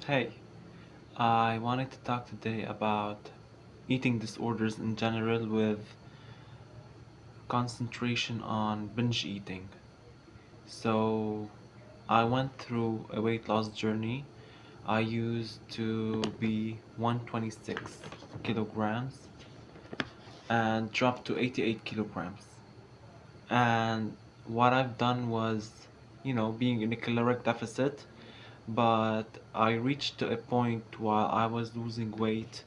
Hey, I wanted to talk today about eating disorders in general with concentration on binge eating. So, I went through a weight loss journey. I used to be 126 kilograms and dropped to 88 kilograms. And what I've done was, being in a caloric deficit, but I reached to a point while I was losing weight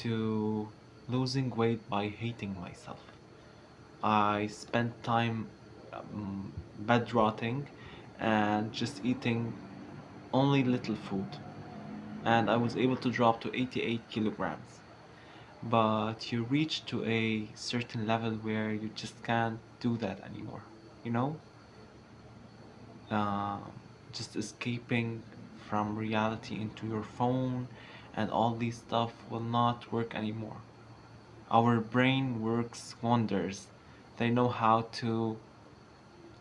to losing weight by hating myself. I spent time bed rotting and just eating only little food, and I was able to drop to 88 kilograms. But you reach to a certain level where you just can't do that anymore, you know? uh, just escaping from reality into your phone and all these stuff will not work anymore. Our brain works wonders. They know how to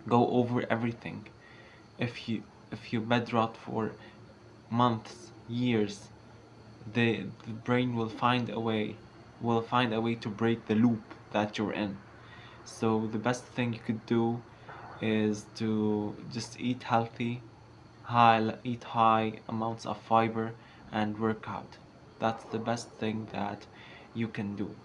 go over everything. If you bed rot for months, years, the brain will find a way to break the loop that you're in. So the best thing you could do is to just eat healthy, eat high amounts of fiber and work out. That's the best thing that you can do.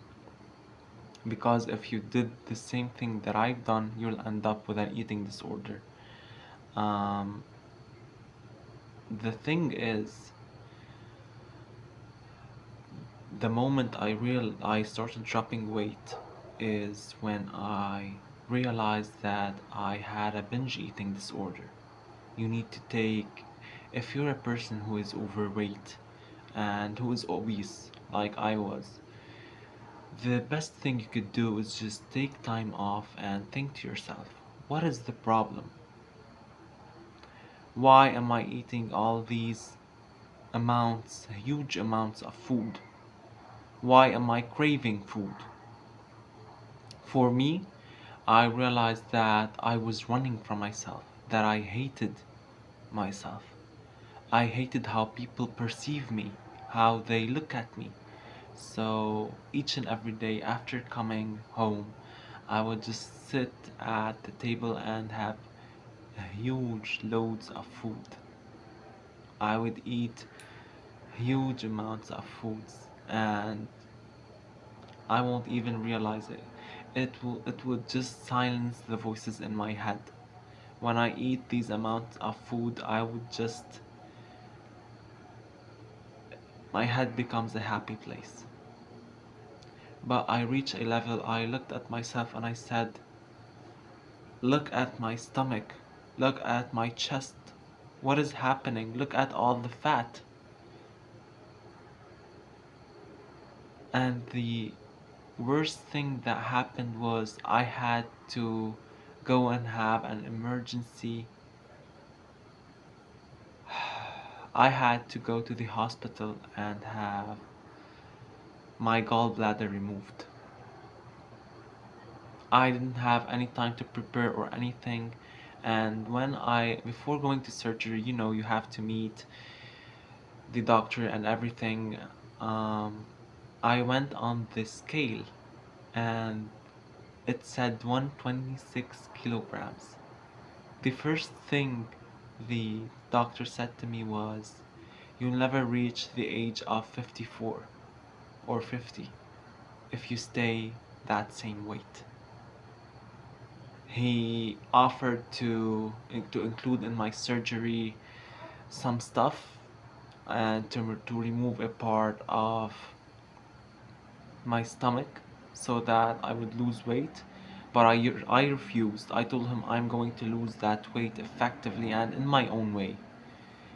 Because if you did the same thing that I've done, you'll end up with an eating disorder. Um, the thing is, the moment I started dropping weight is when I realized that I had a binge eating disorder. You need to take, if you're a person who is overweight and who is obese like I was, the best thing you could do is just take time off and think to yourself, what is the problem? Why am I eating all these huge amounts of food? Why am I craving food? For me, I realized that I was running from myself, that I hated myself. I hated how people perceive me, how they look at me. So each and every day after coming home, I would just sit at the table and have huge loads of food. I would eat huge amounts of foods and I won't even realize it. It would just silence the voices in my head. When I eat these amounts of food, I would just my head becomes a happy place. But I reached a level I looked at myself and I said, look at my stomach, look at my chest. What is happening? Look at all the fat. And the worst thing that happened was I had to go and have an emergency. I had to go to the hospital and have my gallbladder removed. I didn't have any time to prepare or anything. And before going to surgery, you have to meet the doctor and everything. Um, I went on the scale and it said 126 kilograms. The first thing the doctor said to me was, you'll never reach the age of 54 or 50 if you stay that same weight. He offered to include in my surgery some stuff and to remove a part of my stomach so that I would lose weight. But I refused. I told him I'm going to lose that weight effectively and in my own way.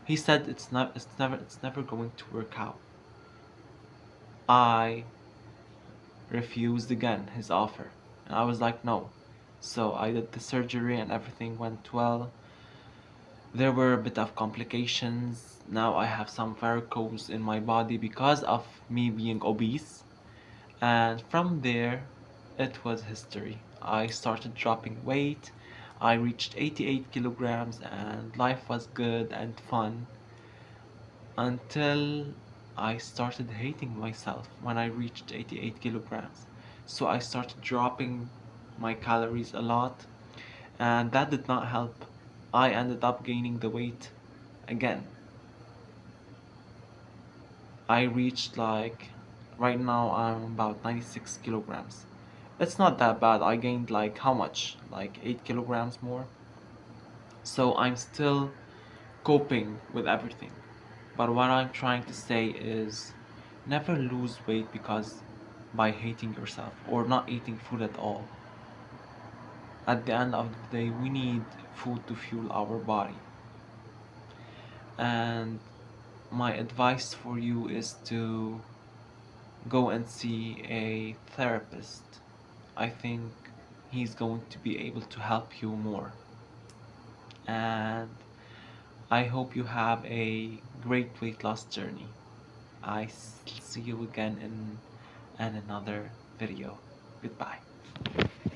He said it's never going to work out. I refused again his offer. And I was like, no. So I did the surgery and everything went well. There were a bit of complications. Now I have some varicose in my body because of me being obese. And from there, it was history. I started dropping weight. I reached 88 kilograms and life was good and fun. until I started hating myself when I reached 88 kilograms. So I started dropping my calories a lot, and that did not help. I ended up gaining the weight again. I reached like, right now I'm about 96 kilograms. It's not that bad. I gained like how much? Like 8 kilograms more. So I'm still coping with everything. But what I'm trying to say is never lose weight because by hating yourself or not eating food at all. At the end of the day, we need food to fuel our body. And my advice for you is to go and see a therapist. I think he's going to be able to help you more. And I hope you have a great weight loss journey. See you again in another video. Goodbye.